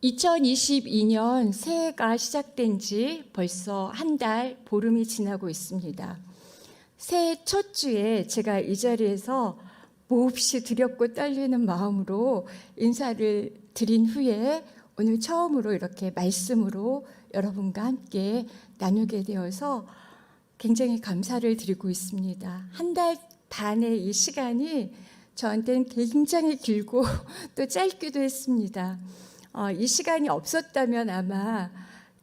2022년 새해가 시작된 지 벌써 한 달, 보름이 지나고 있습니다. 새해 첫 주에 제가 이 자리에서 몹시 두렵고 떨리는 마음으로 인사를 드린 후에 오늘 처음으로 이렇게 말씀으로 여러분과 함께 나누게 되어서 굉장히 감사를 드리고 있습니다. 한 달 반의 이 시간이 저한테는 굉장히 길고 또 짧기도 했습니다. 이 시간이 없었다면 아마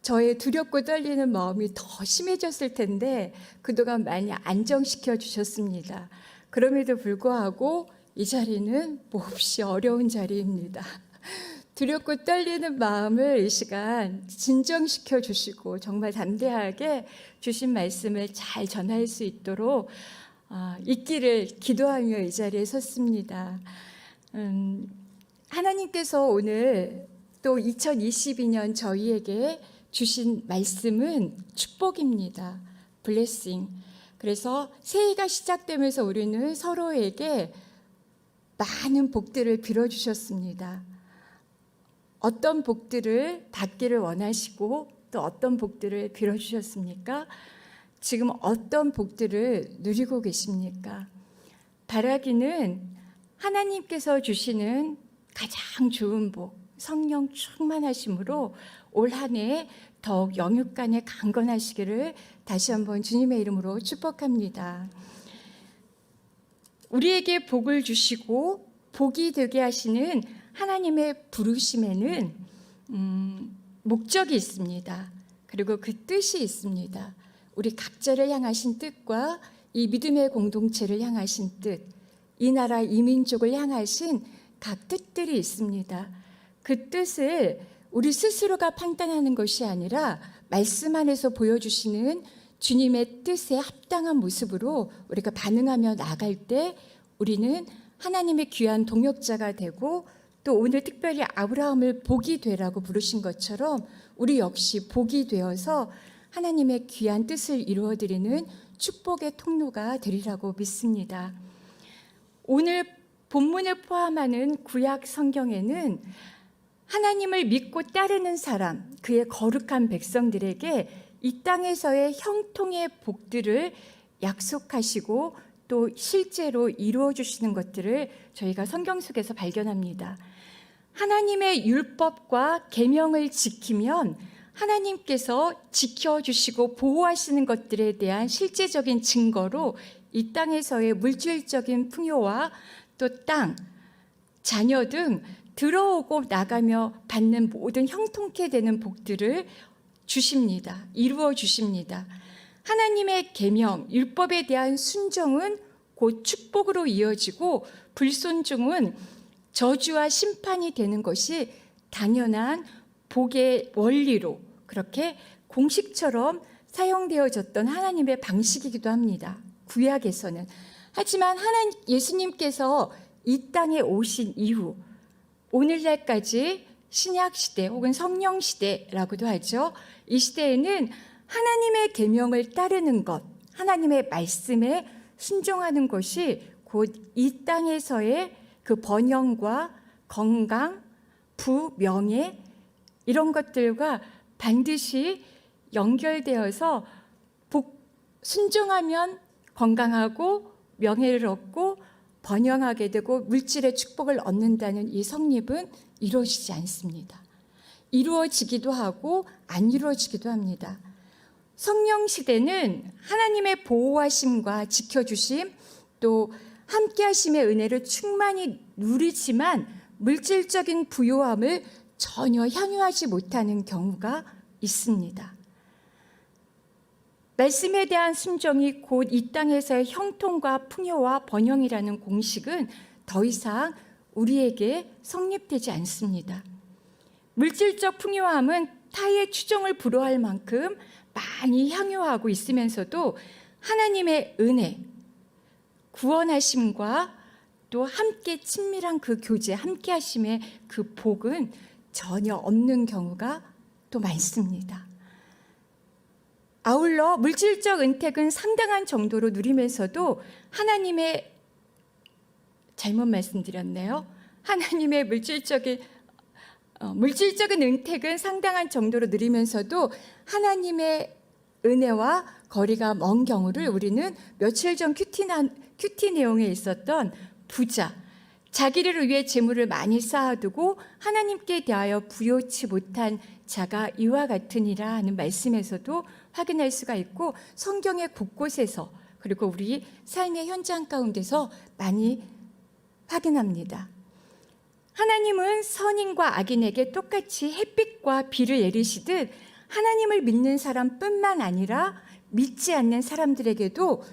저의 두렵고 떨리는 마음이 더 심해졌을 텐데 그동안 많이 안정시켜 주셨습니다. 그럼에도 불구하고 이 자리는 몹시 어려운 자리입니다. 두렵고 떨리는 마음을 이 시간 진정시켜 주시고 정말 담대하게 주신 말씀을 잘 전할 수 있도록 있기를 기도하며 이 자리에 섰습니다. 하나님께서 오늘 또 2022년 저희에게 주신 말씀은 축복입니다. 블레싱. 그래서 새해가 시작되면서 우리는 서로에게 많은 복들을 빌어주셨습니다. 어떤 복들을 받기를 원하시고 또 어떤 복들을 빌어주셨습니까? 지금 어떤 복들을 누리고 계십니까? 바라기는 하나님께서 주시는 가장 좋은 복, 성령 충만하심으로 올 한 해 더욱 영육간에 강건하시기를 다시 한번 주님의 이름으로 축복합니다. 우리에게 복을 주시고 복이 되게 하시는 하나님의 부르심에는 목적이 있습니다. 그리고 그 뜻이 있습니다. 우리 각자를 향하신 뜻과 이 믿음의 공동체를 향하신 뜻, 이 나라 이민족을 향하신 각 뜻들이 있습니다. 그 뜻을 우리 스스로가 판단하는 것이 아니라 말씀 안에서 보여주시는 주님의 뜻에 합당한 모습으로 우리가 반응하며 나갈 때 우리는 하나님의 귀한 동역자가 되고 또 오늘 특별히 아브라함을 복이 되라고 부르신 것처럼 우리 역시 복이 되어서 하나님의 귀한 뜻을 이루어드리는 축복의 통로가 되리라고 믿습니다. 오늘 본문을 포함하는 구약 성경에는 하나님을 믿고 따르는 사람, 그의 거룩한 백성들에게 이 땅에서의 형통의 복들을 약속하시고 또 실제로 이루어 주시는 것들을 저희가 성경 속에서 발견합니다. 하나님의 율법과 계명을 지키면 하나님께서 지켜주시고 보호하시는 것들에 대한 실제적인 증거로 이 땅에서의 물질적인 풍요와 또 땅, 자녀 등 들어오고 나가며 받는 모든 형통케 되는 복들을 주십니다. 이루어 주십니다. 하나님의 계명, 율법에 대한 순종은 곧 축복으로 이어지고 불순종은 저주와 심판이 되는 것이 당연한 복의 원리로 그렇게 공식처럼 사용되어졌던 하나님의 방식이기도 합니다. 구약에서는. 하지만 예수님께서 이 땅에 오신 이후 오늘날까지 신약시대 혹은 성령시대라고도 하죠. 이 시대에는 하나님의 계명을 따르는 것, 하나님의 말씀에 순종하는 것이 곧 이 땅에서의 그 번영과 건강, 부, 명예 이런 것들과 반드시 연결되어서 순종하면 건강하고 명예를 얻고 번영하게 되고 물질의 축복을 얻는다는 이 성립은 이루어지지 않습니다. 이루어지기도 하고 안 이루어지기도 합니다. 성령 시대는 하나님의 보호하심과 지켜주심 또 함께하심의 은혜를 충만히 누리지만 물질적인 부요함을 전혀 향유하지 못하는 경우가 있습니다. 말씀에 대한 순종이 곧 이 땅에서의 형통과 풍요와 번영이라는 공식은 더 이상 우리에게 성립되지 않습니다. 물질적 풍요함은 타의 추종을 불허할 만큼 많이 향유하고 있으면서도 하나님의 은혜, 구원하심과 또 함께 친밀한 그 교제, 함께 하심의 그 복은 전혀 없는 경우가 또 많습니다. 아울러 물질적 은택은 상당한 정도로 누리면서도 하나님의 잘못 말씀드렸네요. 하나님의 물질적인 물질적인 응택은 상당한 정도로 누리면서도 하나님의 은혜와 거리가 먼 경우를 우리는 며칠 전 큐티 내용에 있었던 부자, 자기를 위해 재물을 많이 쌓아두고 하나님께 대하여 부요치 못한 자가 이와 같으니라 하는 말씀에서도 확인할 수가 있고, 성경의 곳곳에서 그리고 우리 삶의 현장 가운데서 많이 확인합니다. 하나님은 선인과 악인에게 똑같이 햇빛과 비를 내리시듯 하나님을 믿는 사람뿐만 아니라 믿지 않는 사람들에게도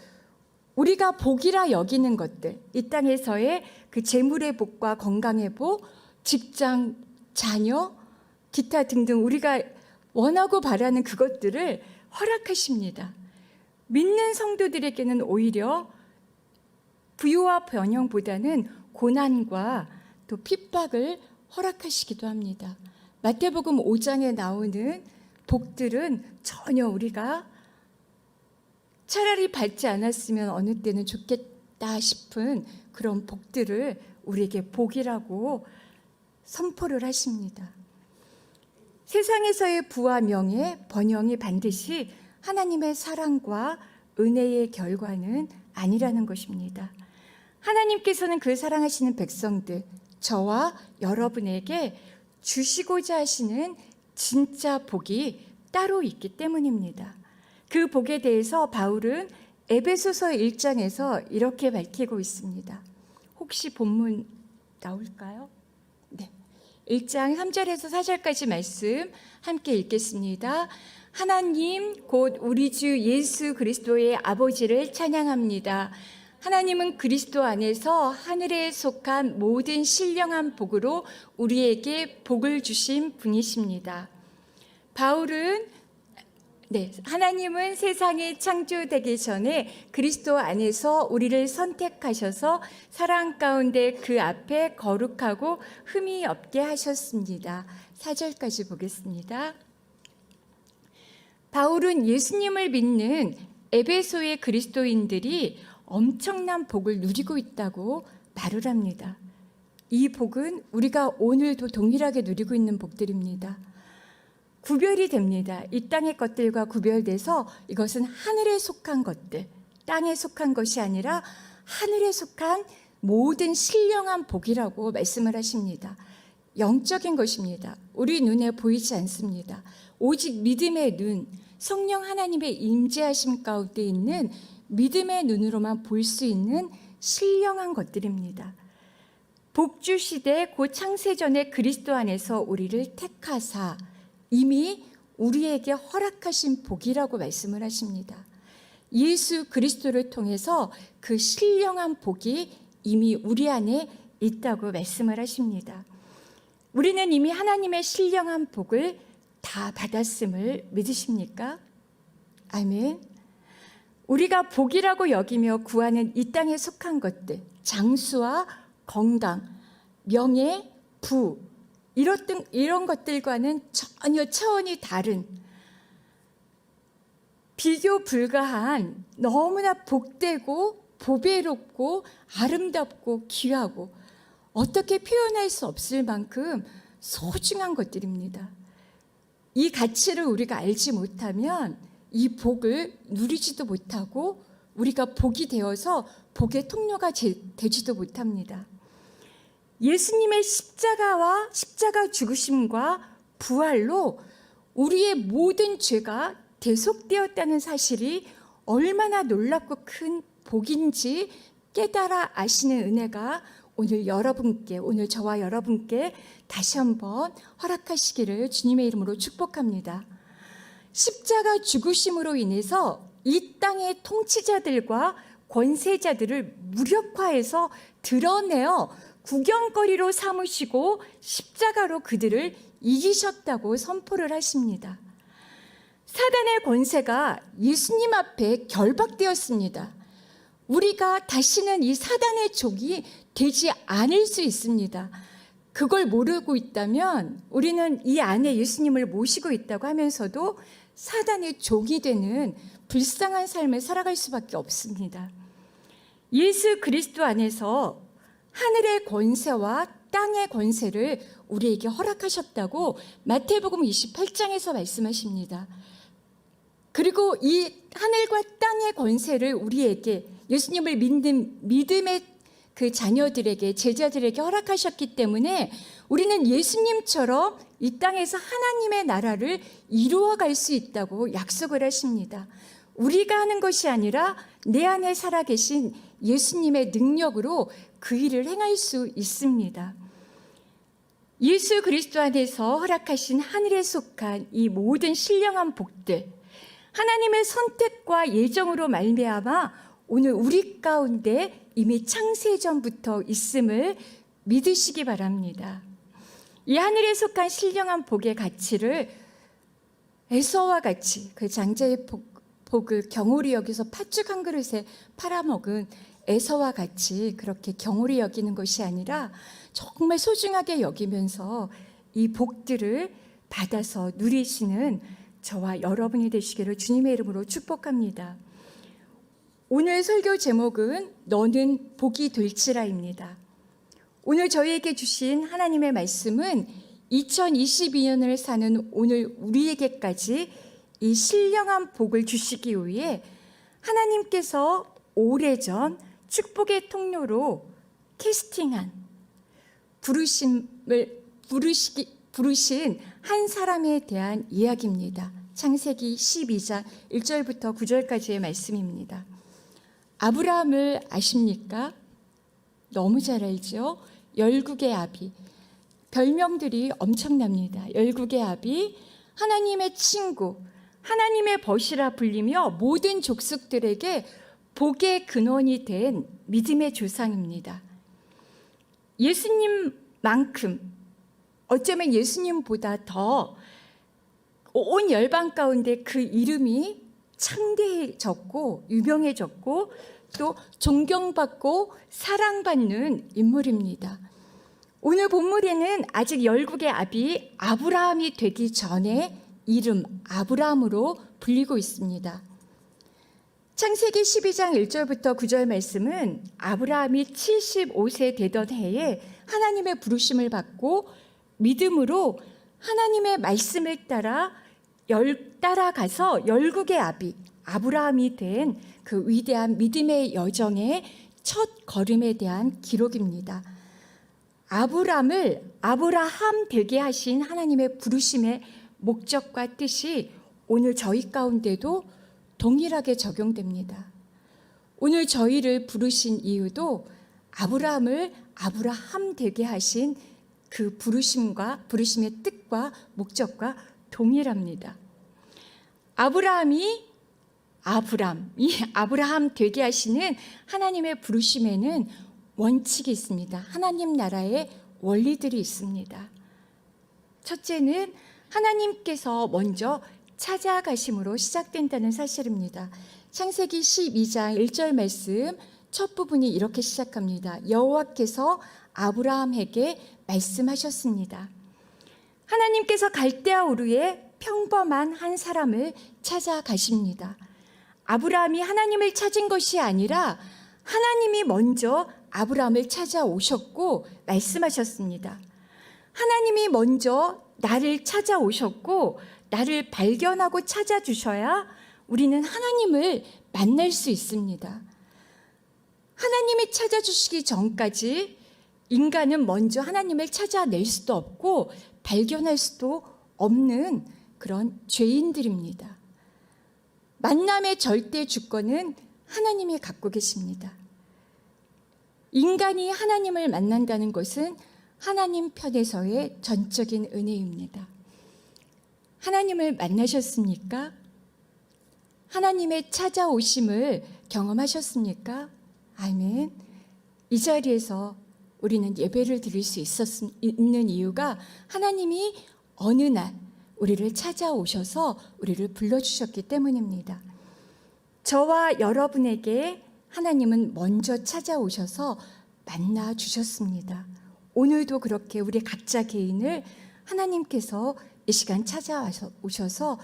우리가 복이라 여기는 것들, 이 땅에서의 그 재물의 복과 건강의 복, 직장, 자녀, 기타 등등 우리가 원하고 바라는 그것들을 허락하십니다. 믿는 성도들에게는 오히려 부유와 번영보다는 고난과 또 핍박을 허락하시기도 합니다. 마태복음 5장에 나오는 복들은 전혀 우리가 차라리 받지 않았으면 어느 때는 좋겠다 싶은 그런 복들을 우리에게 복이라고 선포를 하십니다. 세상에서의 부와 명예, 번영이 반드시 하나님의 사랑과 은혜의 결과는 아니라는 것입니다. 하나님께서는 그 사랑하시는 백성들, 저와 여러분에게 주시고자 하시는 진짜 복이 따로 있기 때문입니다. 그 복에 대해서 바울은 에베소서 1장에서 이렇게 밝히고 있습니다. 혹시 본문 나올까요? 네. 1장 3절에서 4절까지 말씀 함께 읽겠습니다. 하나님 곧 우리 주 예수 그리스도의 아버지를 찬양합니다. 하나님은 그리스도 안에서 하늘에 속한 모든 신령한 복으로 우리에게 복을 주신 분이십니다. 바울은 하나님은 세상이 창조되기 전에 그리스도 안에서 우리를 선택하셔서 사랑 가운데 그 앞에 거룩하고 흠이 없게 하셨습니다. 4절까지 보겠습니다. 바울은 예수님을 믿는 에베소의 그리스도인들이 엄청난 복을 누리고 있다고 말을 합니다. 이 복은 우리가 오늘도 동일하게 누리고 있는 복들입니다. 구별이 됩니다. 이 땅의 것들과 구별돼서 이것은 하늘에 속한 것들, 땅에 속한 것이 아니라 하늘에 속한 모든 신령한 복이라고 말씀을 하십니다. 영적인 것입니다. 우리 눈에 보이지 않습니다. 오직 믿음의 눈, 성령 하나님의 임재하심 가운데 있는 믿음의 눈으로만 볼 수 있는 신령한 것들입니다. 복주시대 곧 창세전에 그리스도 안에서 우리를 택하사 이미 우리에게 허락하신 복이라고 말씀을 하십니다. 예수 그리스도를 통해서 그 신령한 복이 이미 우리 안에 있다고 말씀을 하십니다. 우리는 이미 하나님의 신령한 복을 다 받았음을 믿으십니까? 아멘. 우리가 복이라고 여기며 구하는 이 땅에 속한 것들, 장수와 건강, 명예, 부, 이런 것들과는 전혀 차원이 다른 비교 불가한 너무나 복되고 보배롭고 아름답고 귀하고 어떻게 표현할 수 없을 만큼 소중한 것들입니다. 이 가치를 우리가 알지 못하면 이 복을 누리지도 못하고 우리가 복이 되어서 복의 통로가 되지도 못합니다. 예수님의 십자가 죽으심과 부활로 우리의 모든 죄가 대속되었다는 사실이 얼마나 놀랍고 큰 복인지 깨달아 아시는 은혜가 오늘 저와 여러분께 다시 한번 허락하시기를 주님의 이름으로 축복합니다. 십자가 죽으심으로 인해서 이 땅의 통치자들과 권세자들을 무력화해서 드러내어 구경거리로 삼으시고 십자가로 그들을 이기셨다고 선포를 하십니다. 사단의 권세가 예수님 앞에 결박되었습니다. 우리가 다시는 이 사단의 족이 되지 않을 수 있습니다. 그걸 모르고 있다면 우리는 이 안에 예수님을 모시고 있다고 하면서도 사단의 족이 되는 불쌍한 삶을 살아갈 수밖에 없습니다. 예수 그리스도 안에서 하늘의 권세와 땅의 권세를 우리에게 허락하셨다고 마태복음 28장에서 말씀하십니다. 그리고 이 하늘과 땅의 권세를 우리에게, 예수님을 믿는 믿음의 그 자녀들에게, 제자들에게 허락하셨기 때문에 우리는 예수님처럼 이 땅에서 하나님의 나라를 이루어갈 수 있다고 약속을 하십니다. 우리가 하는 것이 아니라 내 안에 살아계신 예수님의 능력으로 그 일을 행할 수 있습니다. 예수 그리스도 안에서 허락하신 하늘에 속한 이 모든 신령한 복들, 하나님의 선택과 예정으로 말미암아 오늘 우리 가운데 이미 창세전부터 있음을 믿으시기 바랍니다. 이 하늘에 속한 신령한 복의 가치를 에서와 같이 그 장자의 복을 경홀히 여기서 팥죽 한 그릇에 팔아먹은 에서와 같이 그렇게 경홀히 여기는 것이 아니라 정말 소중하게 여기면서 이 복들을 받아서 누리시는 저와 여러분이 되시기를 주님의 이름으로 축복합니다. 오늘 설교 제목은 너는 복이 될지라입니다. 오늘 저희에게 주신 하나님의 말씀은 2022년을 사는 오늘 우리에게까지 이 신령한 복을 주시기 위해 하나님께서 오래전 축복의 통로로 캐스팅한 부르신 한 사람에 대한 이야기입니다. 창세기 12장 1절부터 9절까지의 말씀입니다. 아브라함을 아십니까? 너무 잘 알죠? 열국의 아비. 별명들이 엄청납니다. 열국의 아비, 하나님의 친구, 하나님의 벗이라 불리며 모든 족속들에게 복의 근원이 된 믿음의 조상입니다. 예수님만큼, 어쩌면 예수님보다 더 온 열방 가운데 그 이름이 창대해졌고 유명해졌고 또 존경받고 사랑받는 인물입니다. 오늘 본문에는 아직 열국의 아비 아브라함이 되기 전에 이름 아브라함으로 불리고 있습니다. 창세기 12장 1절부터 9절 말씀은 아브라함이 75세 되던 해에 하나님의 부르심을 받고 믿음으로 하나님의 말씀을 따라가서 열국의 아비 아브라함이 된 그 위대한 믿음의 여정의 첫 걸음에 대한 기록입니다. 아브라함을 아브라함 되게 하신 하나님의 부르심의 목적과 뜻이 오늘 저희 가운데도 동일하게 적용됩니다. 오늘 저희를 부르신 이유도 아브라함을 아브라함 되게 하신 그 부르심의 뜻과 목적과 동일합니다. 아브라함 되게 하시는 하나님의 부르심에는 원칙이 있습니다. 하나님 나라의 원리들이 있습니다. 첫째는 하나님께서 먼저 찾아가심으로 시작된다는 사실입니다. 창세기 12장 1절 말씀 첫 부분이 이렇게 시작합니다. 여호와께서 아브라함에게 말씀하셨습니다. 하나님께서 갈대아 우르에 평범한 한 사람을 찾아가십니다. 아브라함이 하나님을 찾은 것이 아니라 하나님이 먼저 아브라함을 찾아오셨고 말씀하셨습니다. 하나님이 먼저 나를 찾아오셨고 나를 발견하고 찾아주셔야 우리는 하나님을 만날 수 있습니다. 하나님이 찾아주시기 전까지 인간은 먼저 하나님을 찾아낼 수도 없고 발견할 수도 없는 그런 죄인들입니다. 만남의 절대 주권은 하나님이 갖고 계십니다. 인간이 하나님을 만난다는 것은 하나님 편에서의 전적인 은혜입니다. 하나님을 만나셨습니까? 하나님의 찾아오심을 경험하셨습니까? 아멘. 이 자리에서 우리는 예배를 드릴 수 있는 이유가 하나님이 어느 날 우리를 찾아오셔서 우리를 불러주셨기 때문입니다. 저와 여러분에게 하나님은 먼저 찾아오셔서 만나주셨습니다. 오늘도 그렇게 우리 각자 개인을 하나님께서 이 시간 찾아오셔서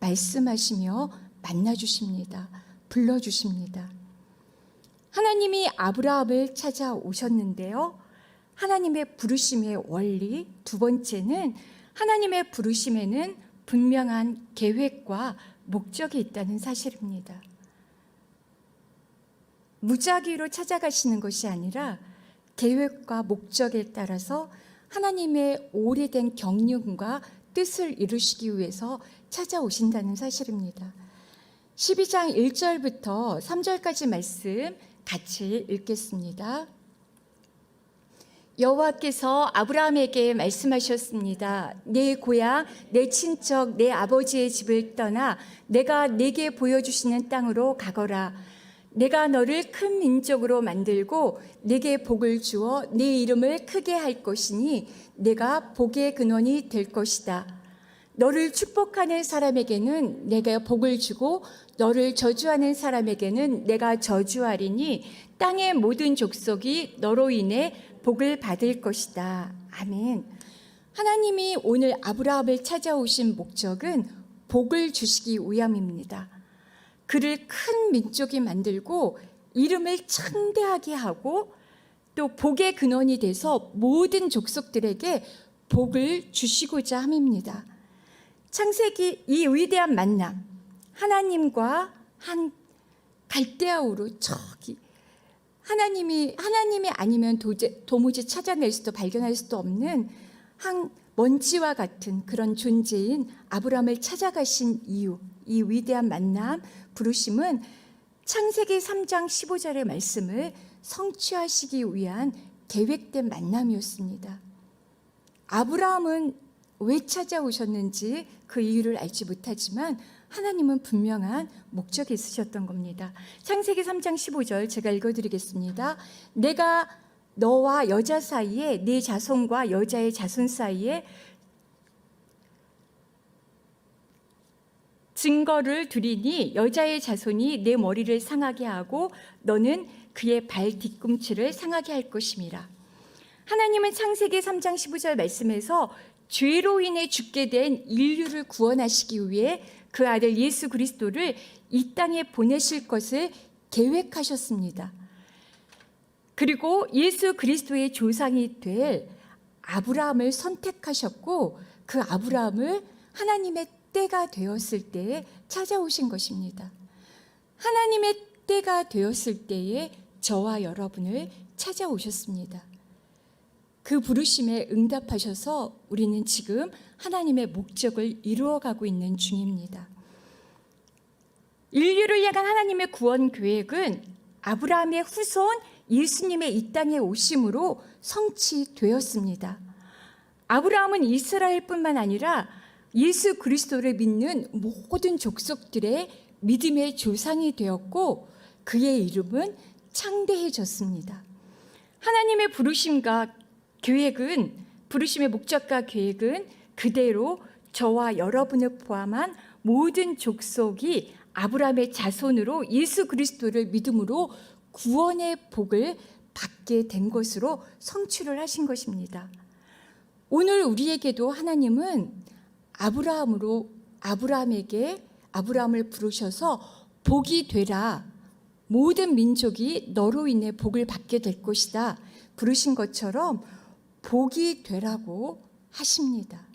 말씀하시며 만나주십니다. 불러주십니다. 하나님이 아브라함을 찾아오셨는데요. 하나님의 부르심의 원리, 두 번째는 하나님의 부르심에는 분명한 계획과 목적이 있다는 사실입니다. 무작위로 찾아가시는 것이 아니라 계획과 목적에 따라서 하나님의 오래된 경륜과 뜻을 이루시기 위해서 찾아오신다는 사실입니다. 12장 1절부터 3절까지 말씀 같이 읽겠습니다. 여호와께서 아브라함에게 말씀하셨습니다. 내 고향, 내 친척, 내 아버지의 집을 떠나 내가 네게 보여주시는 땅으로 가거라. 내가 너를 큰 민족으로 만들고 네게 복을 주어 네 이름을 크게 할 것이니 내가 복의 근원이 될 것이다. 너를 축복하는 사람에게는 내가 복을 주고 너를 저주하는 사람에게는 내가 저주하리니 땅의 모든 족속이 너로 인해 복을 받을 것이다. 아멘. 하나님이 오늘 아브라함을 찾아오신 목적은 복을 주시기 위함입니다. 그를 큰 민족이 만들고 이름을 창대하게 하고 또 복의 근원이 돼서 모든 족속들에게 복을 주시고자 함입니다. 창세기 이 위대한 만남, 하나님과 한 갈대아우로 저기 하나님이 아니면 도무지 찾아낼 수도 발견할 수도 없는 한 먼지와 같은 그런 존재인 아브라함을 찾아가신 이유, 이 위대한 만남, 부르심은 창세기 3장 15절의 말씀을 성취하시기 위한 계획된 만남이었습니다. 아브라함은 왜 찾아오셨는지 그 이유를 알지 못하지만 하나님은 분명한 목적이 있으셨던 겁니다. 창세기 3장 15절 제가 읽어드리겠습니다. 내가 너와 여자 사이에 네 자손과 여자의 자손 사이에 증거를 두리니 여자의 자손이 내 머리를 상하게 하고 너는 그의 발 뒤꿈치를 상하게 할 것임이라. 하나님은 창세기 3장 15절 말씀에서 죄로 인해 죽게 된 인류를 구원하시기 위해 그 아들 예수 그리스도를 이 땅에 보내실 것을 계획하셨습니다. 그리고 예수 그리스도의 조상이 될 아브라함을 선택하셨고 그 아브라함을 하나님의 때가 되었을 때에 찾아오신 것입니다. 하나님의 때가 되었을 때에 저와 여러분을 찾아오셨습니다. 그 부르심에 응답하셔서 우리는 지금 하나님의 목적을 이루어가고 있는 중입니다. 인류를 향한 하나님의 구원 계획은 아브라함의 후손 예수님의 이 땅에 오심으로 성취되었습니다. 아브라함은 이스라엘뿐만 아니라 예수 그리스도를 믿는 모든 족속들의 믿음의 조상이 되었고 그의 이름은 창대해졌습니다. 하나님의 부르심과 계획은, 부르심의 목적과 계획은 그대로 저와 여러분을 포함한 모든 족속이 아브라함의 자손으로 예수 그리스도를 믿음으로 구원의 복을 받게 된 것으로 성취를 하신 것입니다. 오늘 우리에게도 하나님은 아브라함을 부르셔서 복이 되라, 모든 민족이 너로 인해 복을 받게 될 것이다 부르신 것처럼 복이 되라고 하십니다.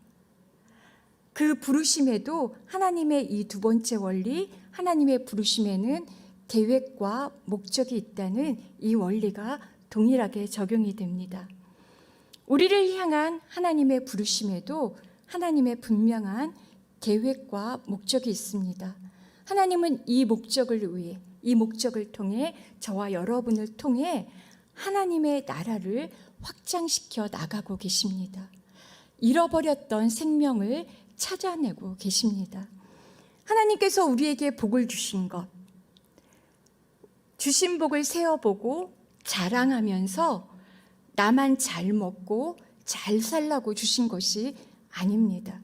그 부르심에도 하나님의 이 두 번째 원리, 하나님의 부르심에는 계획과 목적이 있다는 이 원리가 동일하게 적용이 됩니다. 우리를 향한 하나님의 부르심에도 하나님의 분명한 계획과 목적이 있습니다. 하나님은 이 목적을 위해, 이 목적을 통해 저와 여러분을 통해 하나님의 나라를 확장시켜 나가고 계십니다. 잃어버렸던 생명을 찾아내고 계십니다. 하나님께서 우리에게 복을 주신 것, 주신 복을 세어보고 자랑하면서 나만 잘 먹고 잘 살라고 주신 것이 아닙니다.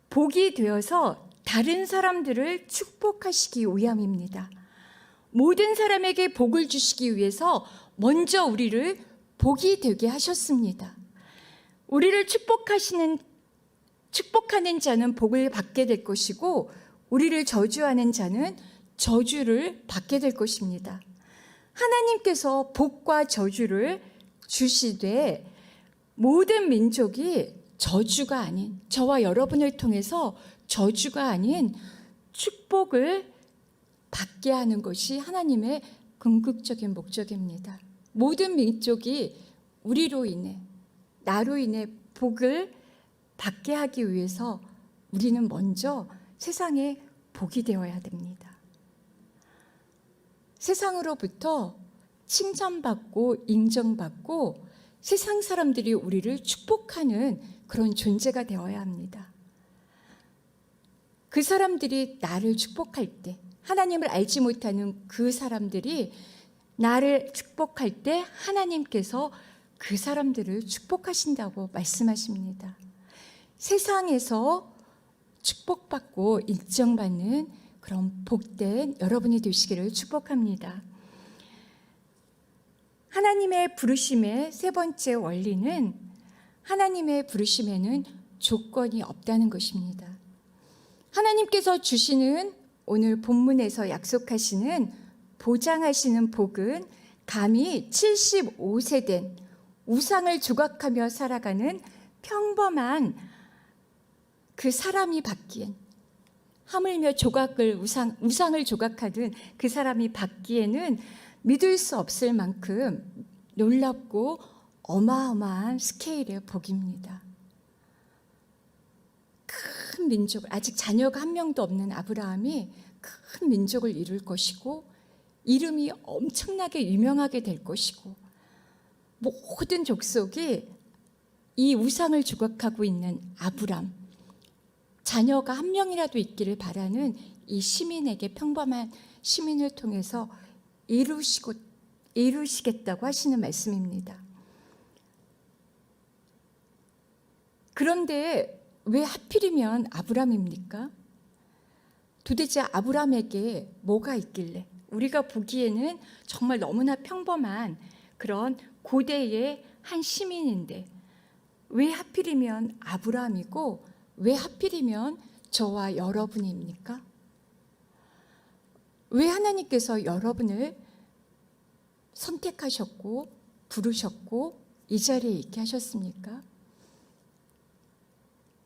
복이 되어서 다른 사람들을 축복하시기 위함입니다. 모든 사람에게 복을 주시기 위해서 먼저 우리를 복이 되게 하셨습니다. 우리를 축복하는 자는 복을 받게 될 것이고 우리를 저주하는 자는 저주를 받게 될 것입니다. 하나님께서 복과 저주를 주시되 모든 민족이 저주가 아닌, 저와 여러분을 통해서 저주가 아닌 축복을 받게 하는 것이 하나님의 궁극적인 목적입니다. 모든 민족이 우리로 인해, 나로 인해 복을 받게 하기 위해서 우리는 먼저 세상에 복이 되어야 됩니다. 세상으로부터 칭찬받고 인정받고 세상 사람들이 우리를 축복하는 그런 존재가 되어야 합니다. 그 사람들이 나를 축복할 때, 하나님을 알지 못하는 그 사람들이 나를 축복할 때 하나님께서 그 사람들을 축복하신다고 말씀하십니다. 세상에서 축복받고 인정받는 그런 복된 여러분이 되시기를 축복합니다. 하나님의 부르심의 세 번째 원리는 하나님의 부르심에는 조건이 없다는 것입니다. 하나님께서 주시는 오늘 본문에서 약속하시는 보장하시는 복은 감히 75세 된 우상을 조각하며 살아가는 평범한 그 사람이 받기엔, 하물며 우상을 조각하는 그 사람이 받기에는 믿을 수 없을 만큼 놀랍고 어마어마한 스케일의 복입니다. 큰 민족, 아직 자녀가 한 명도 없는 아브라함이 큰 민족을 이룰 것이고 이름이 엄청나게 유명하게 될 것이고 모든 족속이 이 우상을 조각하고 있는 아브람, 자녀가 한 명이라도 있기를 바라는 이 시민에게, 평범한 시민을 통해서 이루시겠다고 하시는 말씀입니다. 그런데 왜 하필이면 아브람입니까? 도대체 아브람에게 뭐가 있길래, 우리가 보기에는 정말 너무나 평범한 그런 고대의 한 시민인데 왜 하필이면 아브람이고 왜 하필이면 저와 여러분입니까? 왜 하나님께서 여러분을 선택하셨고 부르셨고 이 자리에 있게 하셨습니까?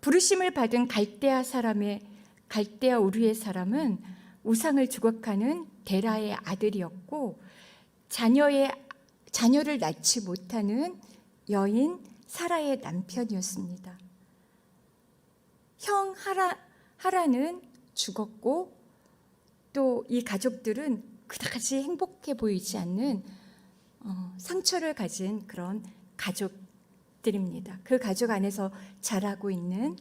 부르심을 받은 갈대아 우르의 사람은 우상을 조각하는 데라의 아들이었고 자녀를 낳지 못하는 여인 사라의 남편이었습니다. 형 하라는 죽었고 또 이 가족들은 그다지 행복해 보이지 않는 상처를 가진 그런 가족들입니다. 그 가족 안에서 자라고 있는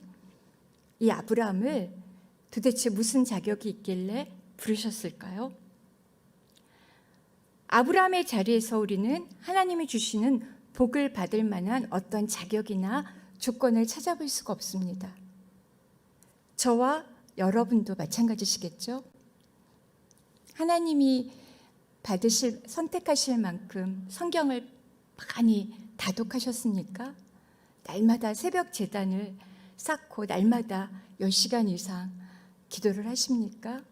이 아브라함을 도대체 무슨 자격이 있길래 부르셨을까요? 아브라함의 자리에서 우리는 하나님이 주시는 복을 받을 만한 어떤 자격이나 조건을 찾아볼 수가 없습니다. 저와 여러분도 마찬가지시겠죠? 하나님이 선택하실 만큼 성경을 많이 다독하셨습니까? 날마다 새벽 제단을 쌓고 날마다 10시간 이상 기도를 하십니까?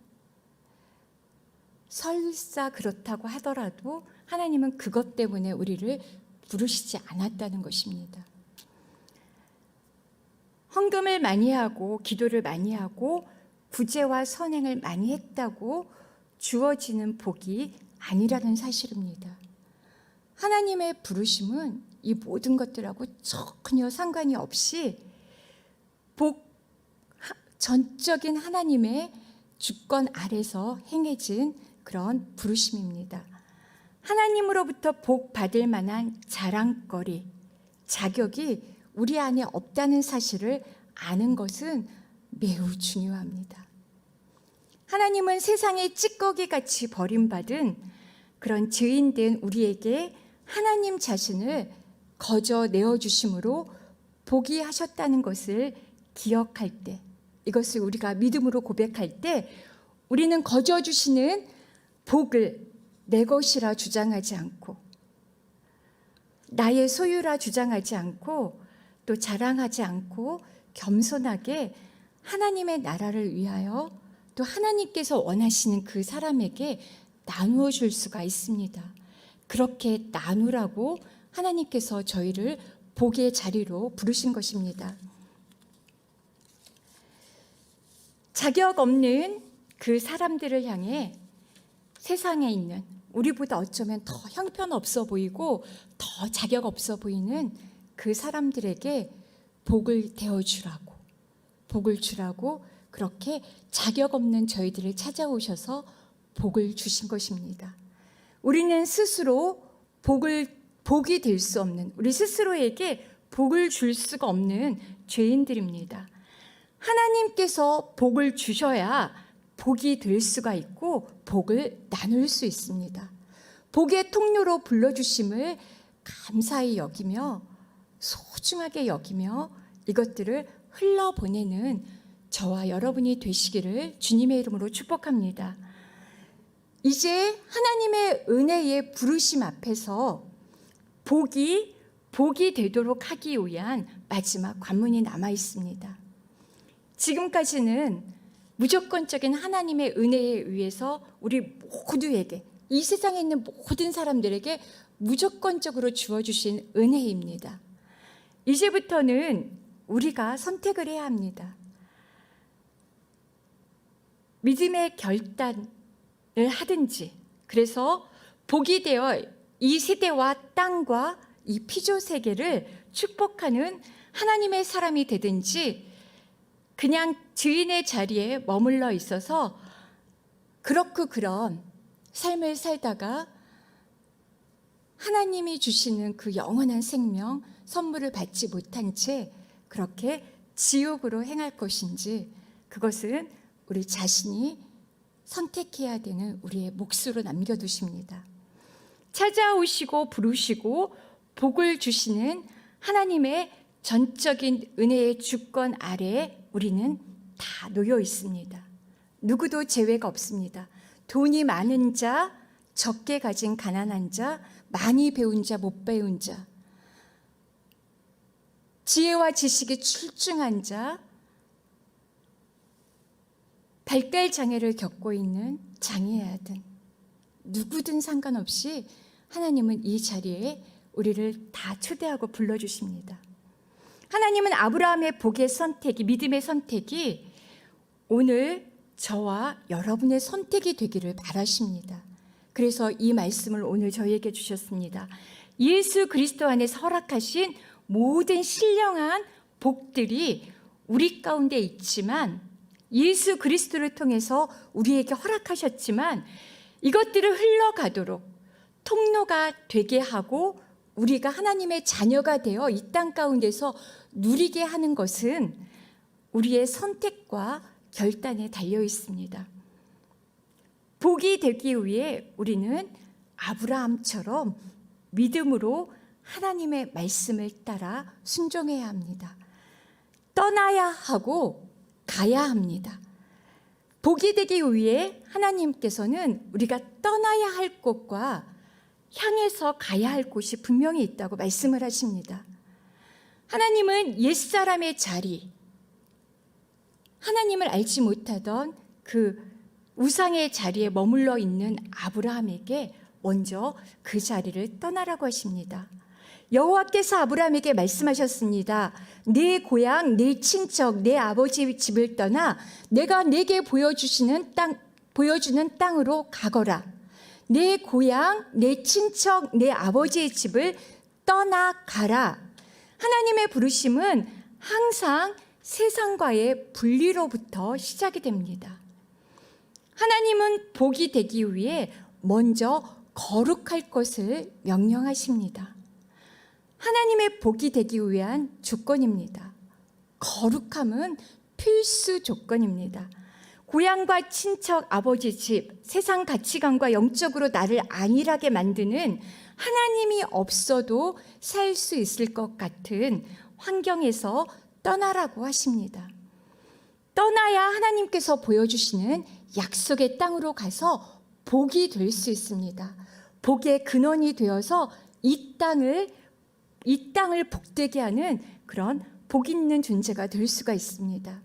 설사 그렇다고 하더라도 하나님은 그것 때문에 우리를 부르시지 않았다는 것입니다. 헌금을 많이 하고 기도를 많이 하고 구제와 선행을 많이 했다고 주어지는 복이 아니라는 사실입니다. 하나님의 부르심은 이 모든 것들하고 전혀 상관이 없이 전적인 하나님의 주권 아래서 행해진 그런 부르심입니다. 하나님으로부터 복 받을 만한 자랑거리, 자격이 우리 안에 없다는 사실을 아는 것은 매우 중요합니다. 하나님은 세상의 찌꺼기같이 버림받은 그런 죄인된 우리에게 하나님 자신을 거저 내어주심으로 복이 하셨다는 것을 기억할 때, 이것을 우리가 믿음으로 고백할 때 우리는 거저 주시는 복을 내 것이라 주장하지 않고 나의 소유라 주장하지 않고 또 자랑하지 않고 겸손하게 하나님의 나라를 위하여 또 하나님께서 원하시는 그 사람에게 나누어 줄 수가 있습니다. 그렇게 나누라고 하나님께서 저희를 복의 자리로 부르신 것입니다. 자격 없는 그 사람들을 향해 세상에 있는 우리보다 어쩌면 더 형편없어 보이고 더 자격 없어 보이는 그 사람들에게 복을 대어주라고, 복을 주라고 그렇게 자격 없는 저희들을 찾아오셔서 복을 주신 것입니다. 우리는 스스로 복이 될 수 없는, 우리 스스로에게 복을 줄 수가 없는 죄인들입니다. 하나님께서 복을 주셔야 복이 될 수가 있고 복을 나눌 수 있습니다. 복의 통로로 불러주심을 감사히 여기며 소중하게 여기며 이것들을 흘러보내는 저와 여러분이 되시기를 주님의 이름으로 축복합니다. 이제 하나님의 은혜의 부르심 앞에서 복이 되도록 하기 위한 마지막 관문이 남아 있습니다. 지금까지는 무조건적인 하나님의 은혜에 의해서 우리 모두에게, 이 세상에 있는 모든 사람들에게 무조건적으로 주어주신 은혜입니다. 이제부터는 우리가 선택을 해야 합니다. 믿음의 결단을 하든지, 그래서 복이 되어 이 세대와 땅과 이 피조 세계를 축복하는 하나님의 사람이 되든지, 그냥 주인의 자리에 머물러 있어서 그렇고 그런 삶을 살다가 하나님이 주시는 그 영원한 생명 선물을 받지 못한 채 그렇게 지옥으로 행할 것인지, 그것은 우리 자신이 선택해야 되는 우리의 몫으로 남겨두십니다. 찾아오시고 부르시고 복을 주시는 하나님의 전적인 은혜의 주권 아래에 우리는 다 놓여 있습니다. 누구도 제외가 없습니다. 돈이 많은 자, 적게 가진 가난한 자, 많이 배운 자, 못 배운 자, 지혜와 지식이 출중한 자, 발달 장애를 겪고 있는 장애아든, 누구든 상관없이 하나님은 이 자리에 우리를 다 초대하고 불러주십니다. 하나님은 아브라함의 복의 선택이, 믿음의 선택이 오늘 저와 여러분의 선택이 되기를 바라십니다. 그래서 이 말씀을 오늘 저희에게 주셨습니다. 예수 그리스도 안에서 허락하신 모든 신령한 복들이 우리 가운데 있지만, 예수 그리스도를 통해서 우리에게 허락하셨지만, 이것들을 흘러가도록 통로가 되게 하고 우리가 하나님의 자녀가 되어 이 땅 가운데서 누리게 하는 것은 우리의 선택과 결단에 달려 있습니다. 복이 되기 위해 우리는 아브라함처럼 믿음으로 하나님의 말씀을 따라 순종해야 합니다. 떠나야 하고 가야 합니다. 복이 되기 위해 하나님께서는 우리가 떠나야 할 곳과 향해서 가야 할 곳이 분명히 있다고 말씀을 하십니다. 하나님은 옛사람의 자리, 하나님을 알지 못하던 그 우상의 자리에 머물러 있는 아브라함에게 먼저 그 자리를 떠나라고 하십니다. 여호와께서 아브라함에게 말씀하셨습니다. 네 고향, 네 친척, 내 아버지 집을 떠나 내가 내게 보여주는 땅으로 가거라. 내 고향, 내 친척, 내 아버지의 집을 떠나가라. 하나님의 부르심은 항상 세상과의 분리로부터 시작이 됩니다. 하나님은 복이 되기 위해 먼저 거룩할 것을 명령하십니다. 하나님의 복이 되기 위한 조건입니다. 거룩함은 필수 조건입니다. 고향과 친척, 아버지 집, 세상 가치관과 영적으로 나를 안일하게 만드는, 하나님이 없어도 살 수 있을 것 같은 환경에서 떠나라고 하십니다. 떠나야 하나님께서 보여주시는 약속의 땅으로 가서 복이 될 수 있습니다. 복의 근원이 되어서 이 땅을 복되게 하는 그런 복 있는 존재가 될 수가 있습니다.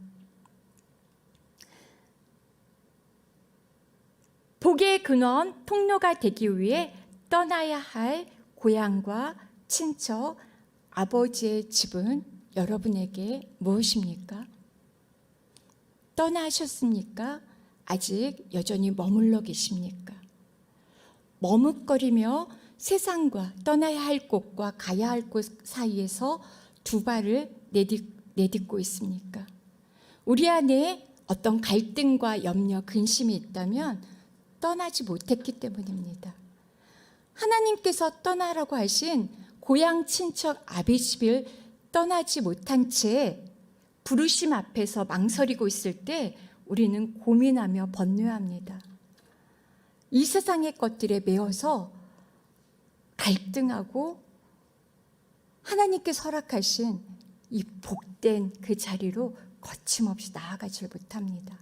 복의 근원, 통로가 되기 위해 떠나야 할 고향과 친척, 아버지의 집은 여러분에게 무엇입니까? 떠나셨습니까? 아직 여전히 머물러 계십니까? 머뭇거리며 세상과 떠나야 할 곳과 가야 할 곳 사이에서 두 발을 내딛고 있습니까? 우리 안에 어떤 갈등과 염려, 근심이 있다면 떠나지 못했기 때문입니다. 하나님께서 떠나라고 하신 고향 친척 아비 집을 떠나지 못한 채 부르심 앞에서 망설이고 있을 때 우리는 고민하며 번뇌합니다. 이 세상의 것들에 매여서 갈등하고 하나님께서 허락하신 이 복된 그 자리로 거침없이 나아가질 못합니다.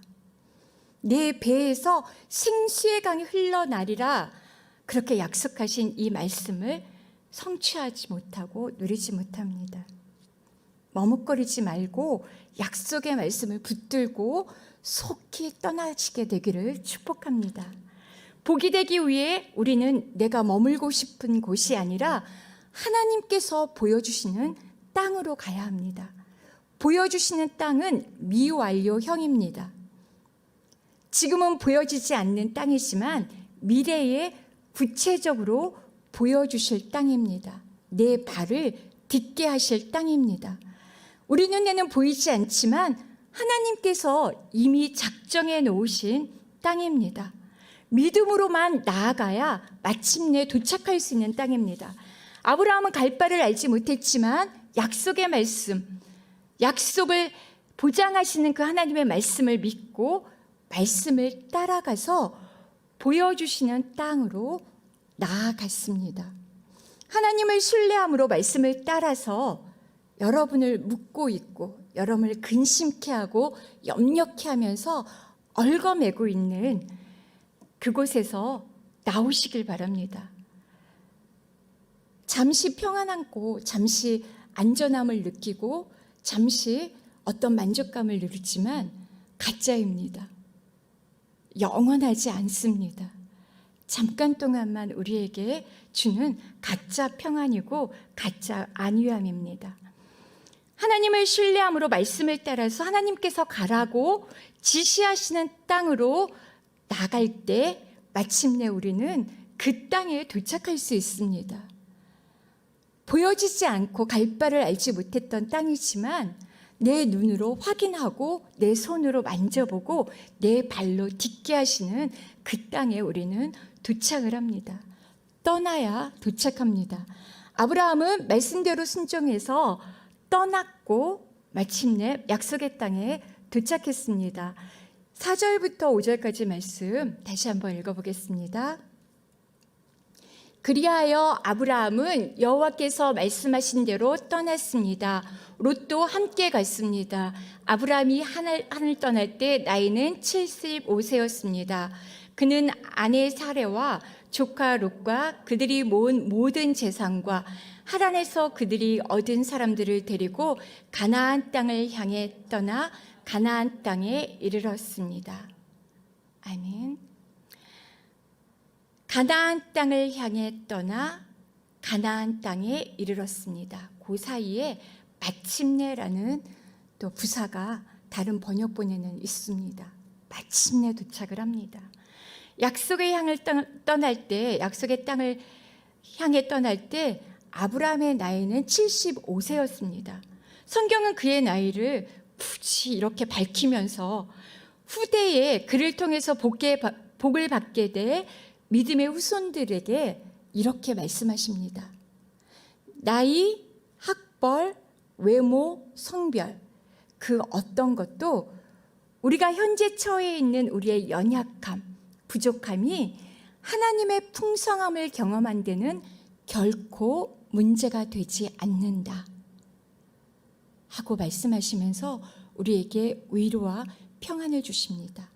내 배에서 생수의 강이 흘러나리라 그렇게 약속하신 이 말씀을 성취하지 못하고 누리지 못합니다. 머뭇거리지 말고 약속의 말씀을 붙들고 속히 떠나시게 되기를 축복합니다. 복이 되기 위해 우리는 내가 머물고 싶은 곳이 아니라 하나님께서 보여주시는 땅으로 가야 합니다. 보여주시는 땅은 미완료형입니다. 지금은 보여지지 않는 땅이지만 미래에 구체적으로 보여주실 땅입니다. 내 발을 딛게 하실 땅입니다. 우리 눈에는 보이지 않지만 하나님께서 이미 작정해 놓으신 땅입니다. 믿음으로만 나아가야 마침내 도착할 수 있는 땅입니다. 아브라함은 갈 바를 알지 못했지만 약속의 말씀, 약속을 보장하시는 그 하나님의 말씀을 믿고 말씀을 따라가서 보여주시는 땅으로 나아갔습니다. 하나님을 신뢰함으로 말씀을 따라서 여러분을 묻고 있고 여러분을 근심케 하고 염려케 하면서 얽어매고 있는 그곳에서 나오시길 바랍니다. 잠시 평안한 곳, 잠시 안전함을 느끼고 잠시 어떤 만족감을 누리지만 가짜입니다. 영원하지 않습니다. 잠깐 동안만 우리에게 주는 가짜 평안이고 가짜 안위함입니다. 하나님을 신뢰함으로 말씀을 따라서 하나님께서 가라고 지시하시는 땅으로 나갈 때 마침내 우리는 그 땅에 도착할 수 있습니다. 보여지지 않고 갈 바를 알지 못했던 땅이지만 내 눈으로 확인하고 내 손으로 만져보고 내 발로 딛게 하시는 그 땅에 우리는 도착을 합니다. 떠나야 도착합니다. 아브라함은 말씀대로 순종해서 떠났고 마침내 약속의 땅에 도착했습니다. 4절부터 5절까지 말씀 다시 한번 읽어보겠습니다. 그리하여 아브라함은 여호와께서 말씀하신 대로 떠났습니다. 롯도 함께 갔습니다. 아브라함이 하늘 떠날 때 나이는 75세였습니다. 그는 아내 사레와 조카 롯과 그들이 모은 모든 재산과 하란에서 그들이 얻은 사람들을 데리고 가나안 땅을 향해 떠나 가나안 땅에 이르렀습니다. 아멘. 가나안 땅을 향해 떠나 가나안 땅에 이르렀습니다. 그 사이에 마침내라는 또 부사가 다른 번역본에는 있습니다. 마침내 도착을 합니다. 약속의 향을 떠날 때, 약속의 땅을 향해 떠날 때 아브라함의 나이는 75세였습니다. 성경은 그의 나이를 굳이 이렇게 밝히면서 후대에 그를 통해서 복을 받게 될 믿음의 후손들에게 이렇게 말씀하십니다. 나이, 학벌, 외모, 성별 그 어떤 것도 우리가 현재 처해 있는 우리의 연약함, 부족함이 하나님의 풍성함을 경험한 데는 결코 문제가 되지 않는다 하고 말씀하시면서 우리에게 위로와 평안을 주십니다.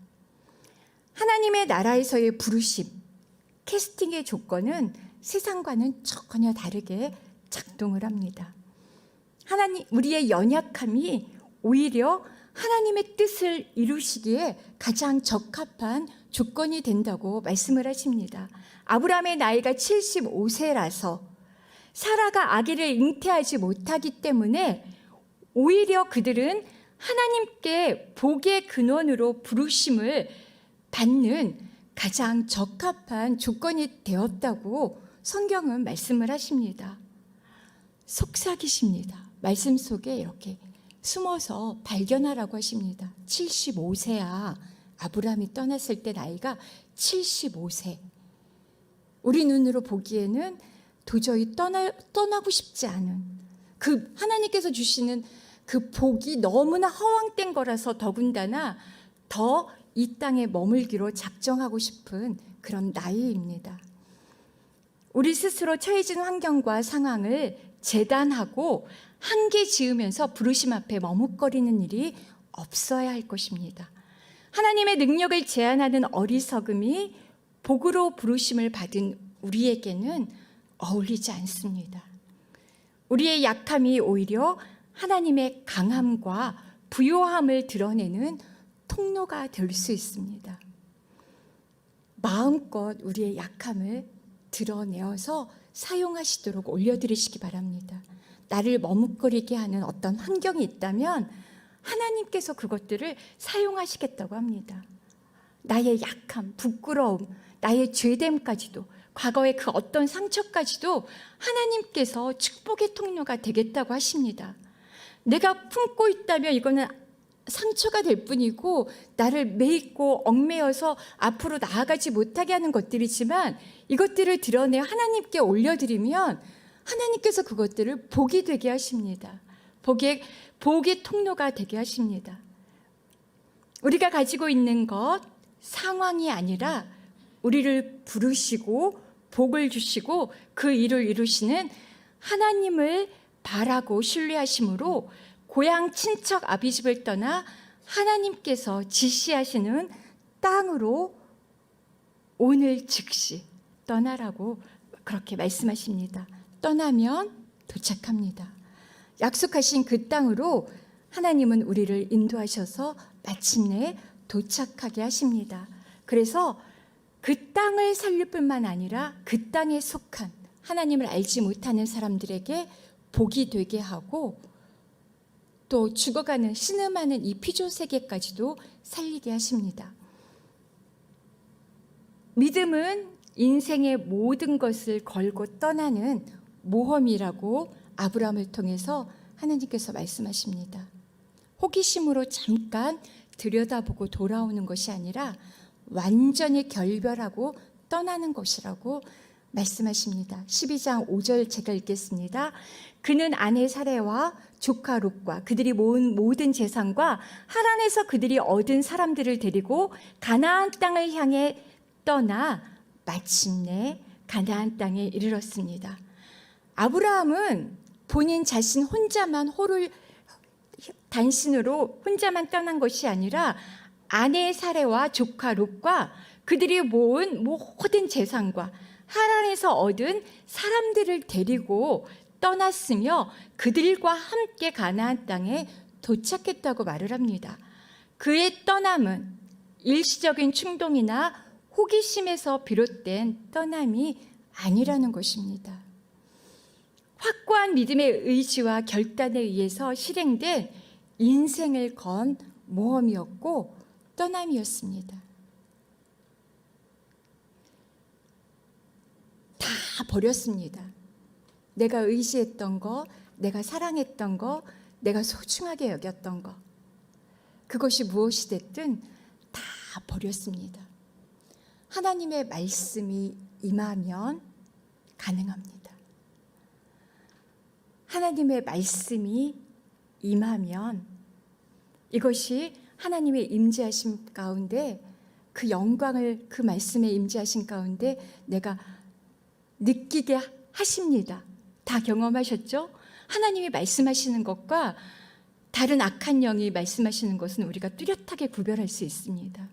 하나님의 나라에서의 부르심, 캐스팅의 조건은 세상과는 전혀 다르게 작동을 합니다. 우리의 연약함이 오히려 하나님의 뜻을 이루시기에 가장 적합한 조건이 된다고 말씀을 하십니다. 아브라함의 나이가 75세라서 사라가 아기를 잉태하지 못하기 때문에 오히려 그들은 하나님께 복의 근원으로 부르심을 받는 가장 적합한 조건이 되었다고 성경은 말씀을 하십니다. 속삭이십니다. 말씀 속에 이렇게 숨어서 발견하라고 하십니다. 75세야. 아브라함이 떠났을 때 나이가 75세. 우리 눈으로 보기에는 도저히 떠나고 싶지 않은 그 하나님께서 주시는 그 복이 너무나 허황된 거라서 더군다나 더 이 땅에 머물기로 작정하고 싶은 그런 나이입니다. 우리 스스로 처해진 환경과 상황을 재단하고 한계 지으면서 부르심 앞에 머뭇거리는 일이 없어야 할 것입니다. 하나님의 능력을 제한하는 어리석음이 복으로 부르심을 받은 우리에게는 어울리지 않습니다. 우리의 약함이 오히려 하나님의 강함과 부요함을 드러내는 통로가 될 수 있습니다. 마음껏 우리의 약함을 드러내어서 사용하시도록 올려드리시기 바랍니다. 나를 머뭇거리게 하는 어떤 환경이 있다면 하나님께서 그것들을 사용하시겠다고 합니다. 나의 약함, 부끄러움, 나의 죄됨까지도, 과거의 그 어떤 상처까지도 하나님께서 축복의 통로가 되겠다고 하십니다. 내가 품고 있다면 이거는 상처가 될 뿐이고 나를 매이고 얽매여서 앞으로 나아가지 못하게 하는 것들이지만 이것들을 드러내 하나님께 올려드리면 하나님께서 그것들을 복이 되게 하십니다. 복의 통로가 되게 하십니다. 우리가 가지고 있는 것, 상황이 아니라 우리를 부르시고 복을 주시고 그 일을 이루시는 하나님을 바라고 신뢰하심으로 고향 친척 아비집을 떠나 하나님께서 지시하시는 땅으로 오늘 즉시 떠나라고 그렇게 말씀하십니다. 떠나면 도착합니다. 약속하신 그 땅으로 하나님은 우리를 인도하셔서 마침내 도착하게 하십니다. 그래서 그 땅을 살릴 뿐만 아니라 그 땅에 속한 하나님을 알지 못하는 사람들에게 복이 되게 하고 또 죽어가는 신음하는 이 피조 세계까지도 살리게 하십니다. 믿음은 인생의 모든 것을 걸고 떠나는 모험이라고 아브라함을 통해서 하나님께서 말씀하십니다. 호기심으로 잠깐 들여다보고 돌아오는 것이 아니라 완전히 결별하고 떠나는 것이라고 말씀하십니다. 12장 5절 제가 읽겠습니다. 그는 아내 사레와 조카 롯과 그들이 모은 모든 재산과 하란에서 그들이 얻은 사람들을 데리고 가나안 땅을 향해 떠나 마침내 가나안 땅에 이르렀습니다. 아브라함은 본인 자신 혼자만 단신으로 혼자만 떠난 것이 아니라 아내 사레와 조카 롯과 그들이 모은 모든 재산과 하란에서 얻은 사람들을 데리고 떠났으며 그들과 함께 가나안 땅에 도착했다고 말을 합니다. 그의 떠남은 일시적인 충동이나 호기심에서 비롯된 떠남이 아니라는 것입니다. 확고한 믿음의 의지와 결단에 의해서 실행된 인생을 건 모험이었고 떠남이었습니다. 다 버렸습니다. 내가 의지했던 거, 내가 사랑했던 거, 내가 소중하게 여겼던 거, 그것이 무엇이 됐든 다 버렸습니다. 하나님의 말씀이 임하면 가능합니다. 하나님의 말씀이 임하면 이것이 하나님의 임재하심 가운데 그 영광을 그 말씀에 임재하신 가운데 내가 느끼게 하십니다. 다 경험하셨죠? 하나님이 말씀하시는 것과 다른 악한 영이 말씀하시는 것은 우리가 뚜렷하게 구별할 수 있습니다.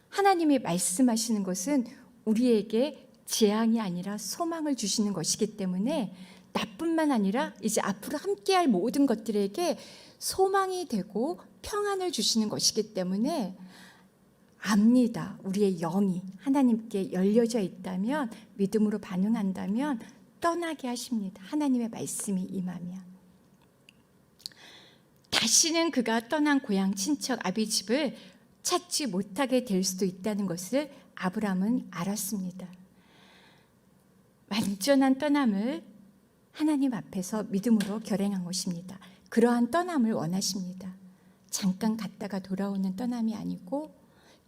하나님이 말씀하시는 것은 우리에게 재앙이 아니라 소망을 주시는 것이기 때문에 나뿐만 아니라 이제 앞으로 함께할 모든 것들에게 소망이 되고 평안을 주시는 것이기 때문에 압니다. 우리의 영이 하나님께 열려져 있다면, 믿음으로 반응한다면 떠나게 하십니다. 하나님의 말씀이 임하면. 다시는 그가 떠난 고향 친척 아비 집을 찾지 못하게 될 수도 있다는 것을 아브라함은 알았습니다. 완전한 떠남을 하나님 앞에서 믿음으로 결행한 것입니다. 그러한 떠남을 원하십니다. 잠깐 갔다가 돌아오는 떠남이 아니고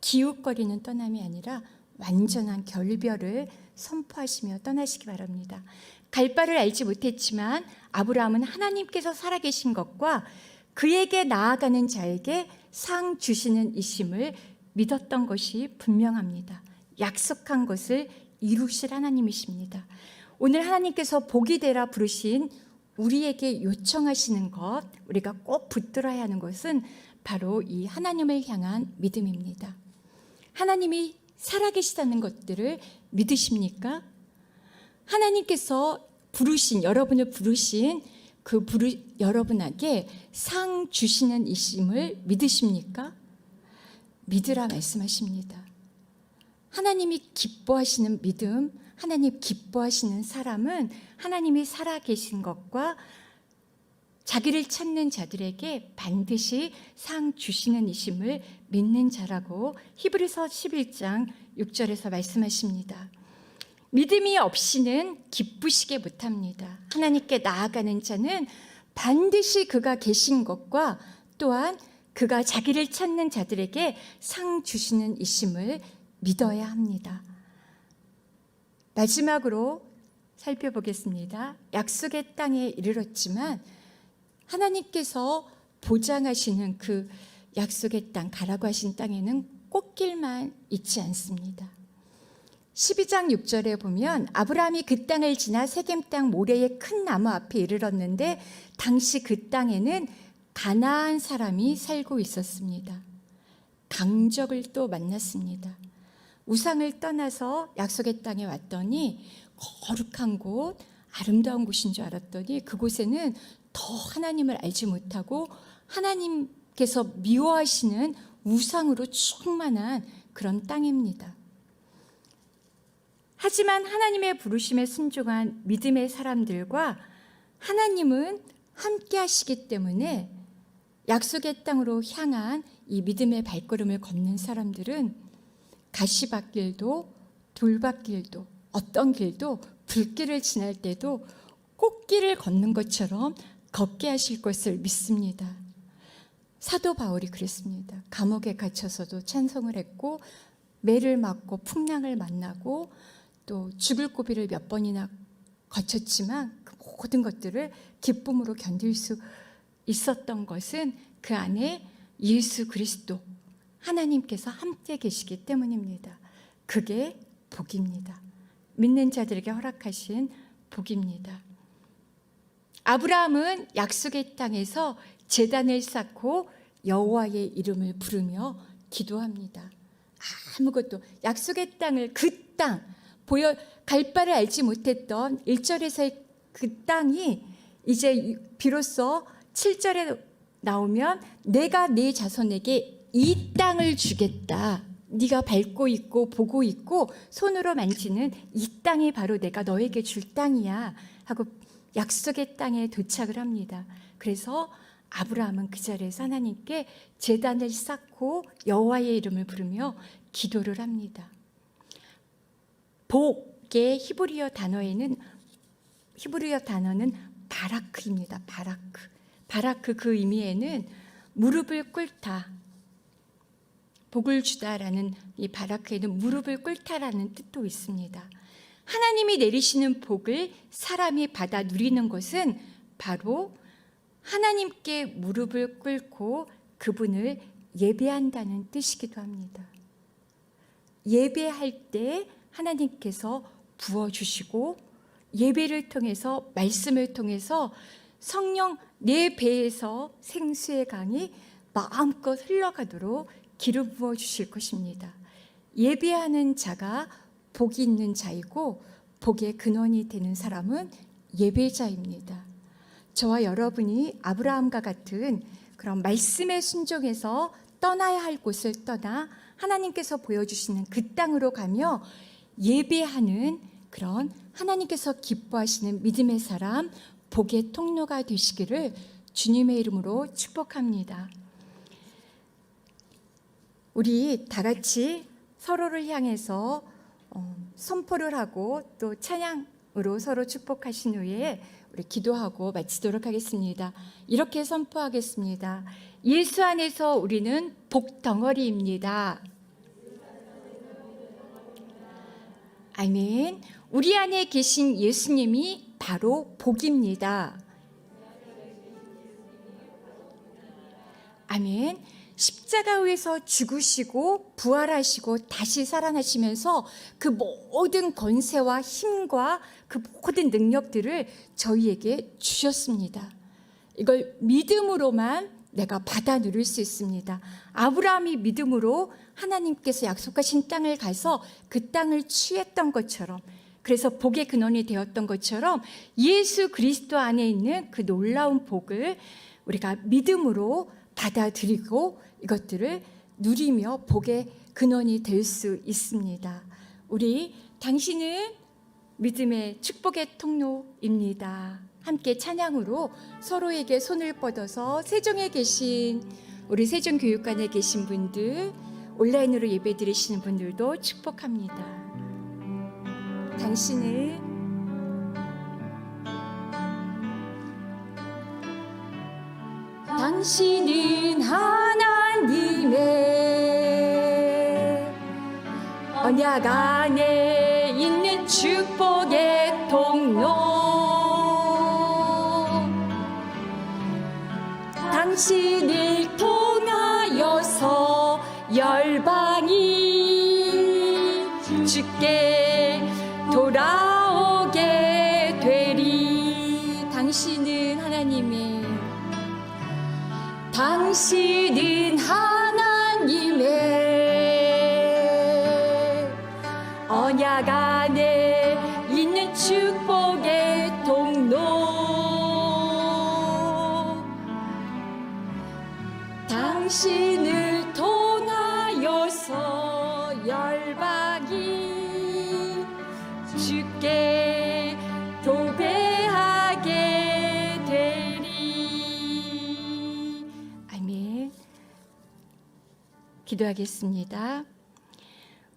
기웃거리는 떠남이 아니라 완전한 결별을 선포하시며 떠나시기 바랍니다. 갈 바를 알지 못했지만 아브라함은 하나님께서 살아계신 것과 그에게 나아가는 자에게 상 주시는 이심을 믿었던 것이 분명합니다. 약속한 것을 이루실 하나님이십니다. 오늘 하나님께서 복이 되라 부르신 우리에게 요청하시는 것, 우리가 꼭 붙들어야 하는 것은 바로 이 하나님을 향한 믿음입니다. 하나님이 살아계시다는 것들을 믿으십니까? 하나님께서 여러분을 부르신 여러분에게 상 주시는 이심을 믿으십니까? 믿으라 말씀하십니다. 하나님이 기뻐하시는 믿음, 하나님 기뻐하시는 사람은 하나님이 살아계신 것과 자기를 찾는 자들에게 반드시 상 주시는 이심을 믿는 자라고 히브리서 11장 6절에서 말씀하십니다. 믿음이 없이는 기쁘시게 못합니다. 하나님께 나아가는 자는 반드시 그가 계신 것과 또한 그가 자기를 찾는 자들에게 상 주시는 이심을 믿어야 합니다. 마지막으로 살펴보겠습니다. 약속의 땅에 이르렀지만 하나님께서 보장하시는 그 약속의 땅, 가라고 하신 땅에는 꽃길만 있지 않습니다. 12장 6절에 보면 아브라함이 그 땅을 지나 세겜 땅 모레의 큰 나무 앞에 이르렀는데 당시 그 땅에는 가나안 사람이 살고 있었습니다. 강적을 또 만났습니다. 우상을 떠나서 약속의 땅에 왔더니 거룩한 곳, 아름다운 곳인 줄 알았더니 그곳에는 더 하나님을 알지 못하고 하나님께서 미워하시는 우상으로 충만한 그런 땅입니다. 하지만 하나님의 부르심에 순종한 믿음의 사람들과 하나님은 함께 하시기 때문에 약속의 땅으로 향한 이 믿음의 발걸음을 걷는 사람들은 가시밭길도 돌밭길도 어떤 길도 불길을 지날 때도 꽃길을 걷는 것처럼 걷게 하실 것을 믿습니다. 사도 바울이 그랬습니다. 감옥에 갇혀서도 찬송을 했고 매를 맞고 풍랑을 만나고 또 죽을 고비를 몇 번이나 거쳤지만 그 모든 것들을 기쁨으로 견딜 수 있었던 것은 그 안에 예수 그리스도 하나님께서 함께 계시기 때문입니다. 그게 복입니다. 믿는 자들에게 허락하신 복입니다. 아브라함은 약속의 땅에서 제단을 쌓고 여호와의 이름을 부르며 기도합니다. 아무것도 약속의 땅을 그 땅 갈 바를 알지 못했던 1절에서의 그 땅이 이제 비로소 7절에 나오면 내가 네 자손에게 이 땅을 주겠다. 네가 밟고 있고 보고 있고 손으로 만지는 이 땅이 바로 내가 너에게 줄 땅이야 하고 약속의 땅에 도착을 합니다. 그래서 아브라함은 그 자리에서 하나님께 제단을 쌓고 여호와의 이름을 부르며 기도를 합니다. 복의 히브리어 단어는 바라크입니다. 바라크 그 의미에는 무릎을 꿇다, 복을 주다라는 이 바라크에는 무릎을 꿇다라는 뜻도 있습니다. 하나님이 내리시는 복을 사람이 받아 누리는 것은 바로 하나님께 무릎을 꿇고 그분을 예배한다는 뜻이기도 합니다. 예배할 때 하나님께서 부어주시고 예배를 통해서 말씀을 통해서 성령 내 배에서 생수의 강이 마음껏 흘러가도록 기름 부어주실 것입니다. 예배하는 자가 복이 있는 자이고 복의 근원이 되는 사람은 예배자입니다. 저와 여러분이 아브라함과 같은 그런 말씀의 순종에서 떠나야 할 곳을 떠나 하나님께서 보여주시는 그 땅으로 가며 예배하는 그런 하나님께서 기뻐하시는 믿음의 사람, 복의 통로가 되시기를 주님의 이름으로 축복합니다. 우리 다 같이 서로를 향해서 선포를 하고 또 찬양으로 서로 축복하신 후에 우리 기도하고 마치도록 하겠습니다. 이렇게 선포하겠습니다. 예수 안에서 우리는 복덩어리입니다. 아멘. 우리 안에 계신 예수님이 바로 복입니다. 아멘. 십자가에서 죽으시고 부활하시고 다시 살아나시면서 그 모든 권세와 힘과 그 모든 능력들을 저희에게 주셨습니다. 이걸 믿음으로만 내가 받아 누릴 수 있습니다. 아브라함이 믿음으로 하나님께서 약속하신 땅을 가서 그 땅을 취했던 것처럼, 그래서 복의 근원이 되었던 것처럼 예수 그리스도 안에 있는 그 놀라운 복을 우리가 믿음으로 받아들이고 이것들을 누리며 복의 근원이 될 수 있습니다. 우리 당신은 믿음의 축복의 통로입니다. 함께 찬양으로 서로에게 손을 뻗어서 세종에 계신 우리 세종교육관에 계신 분들, 온라인으로 예배 드리시는 분들도 축복합니다. 당신은 하나님의 언약 안에 있는 축복의 통로, 당신을 통하여서 열방이 주께 돌아오게 되리. 당신은 하나님의 언약 안에 있는 축복의 통로, 당신을 통하여서 열방이 주께 도배하게 되리. 아멘. 기도하겠습니다.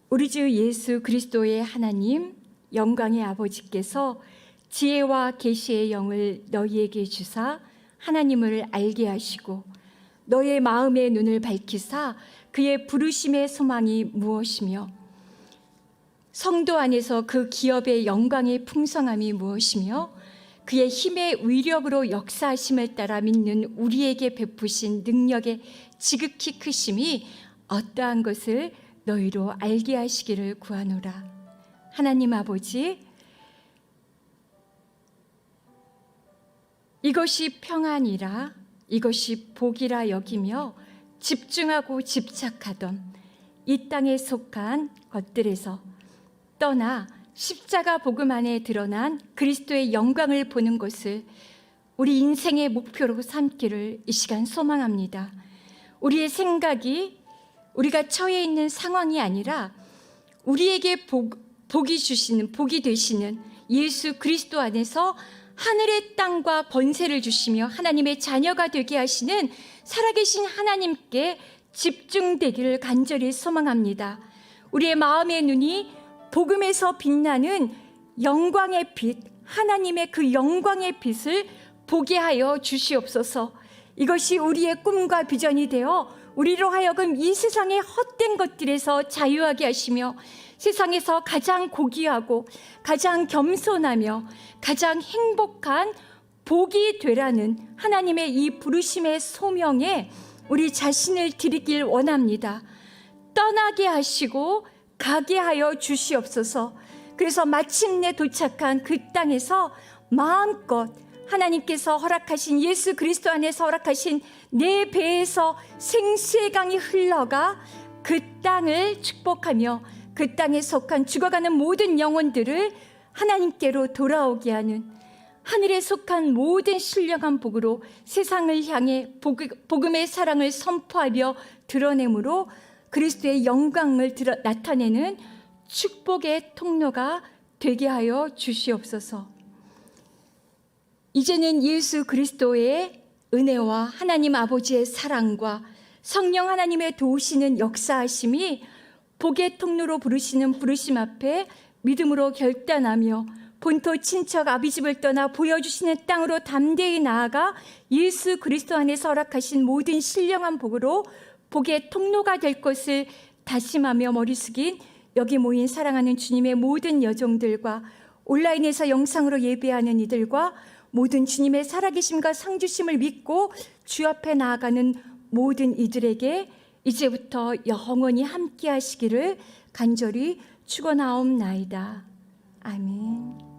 우리 주 예수 그리스도의 하나님, 영광의 아버지께서 지혜와 계시의 영을 너희에게 주사 하나님을 알게 하시고 너의 마음의 눈을 밝히사 그의 부르심의 소망이 무엇이며 성도 안에서 그 기업의 영광의 풍성함이 무엇이며 그의 힘의 위력으로 역사하심을 따라 믿는 우리에게 베푸신 능력의 지극히 크심이 어떠한 것을 너희로 알게 하시기를 구하노라. 하나님 아버지, 이것이 평안이라, 이것이 복이라 여기며 집중하고 집착하던 이 땅에 속한 것들에서 떠나 십자가 복음 안에 드러난 그리스도의 영광을 보는 것을 우리 인생의 목표로 삼기를 이 시간 소망합니다. 우리의 생각이 우리가 처해 있는 상황이 아니라 우리에게 복이 되시는 예수 그리스도 안에서 하늘의 땅과 번세를 주시며 하나님의 자녀가 되게 하시는 살아계신 하나님께 집중되기를 간절히 소망합니다. 우리의 마음의 눈이 복음에서 빛나는 영광의 빛, 하나님의 그 영광의 빛을 보게 하여 주시옵소서. 이것이 우리의 꿈과 비전이 되어 우리로 하여금 이 세상의 헛된 것들에서 자유하게 하시며 세상에서 가장 고귀하고 가장 겸손하며 가장 행복한 복이 되라는 하나님의 이 부르심의 소명에 우리 자신을 드리길 원합니다. 떠나게 하시고 가게 하여 주시옵소서. 그래서 마침내 도착한 그 땅에서 마음껏 하나님께서 허락하신 예수 그리스도 안에서 허락하신 내 배에서 생수의 강이 흘러가 그 땅을 축복하며 그 땅에 속한 죽어가는 모든 영혼들을 하나님께로 돌아오게 하는 하늘에 속한 모든 신령한 복으로 세상을 향해 복음의 사랑을 선포하며 드러내므로 그리스도의 영광을 나타내는 축복의 통로가 되게 하여 주시옵소서. 이제는 예수 그리스도의 은혜와 하나님 아버지의 사랑과 성령 하나님의 도우시는 역사하심이 복의 통로로 부르시는 부르심 앞에 믿음으로 결단하며 본토 친척 아비집을 떠나 보여주시는 땅으로 담대히 나아가 예수 그리스도 안에서 허락하신 모든 신령한 복으로 복의 통로가 될 것을 다짐하며 머리 숙인 여기 모인 사랑하는 주님의 모든 여종들과 온라인에서 영상으로 예배하는 이들과 모든 주님의 살아계심과 상주심을 믿고 주 앞에 나아가는 모든 이들에게 이제부터 영원히 함께 하시기를 간절히 축원하옵나이다. 아멘.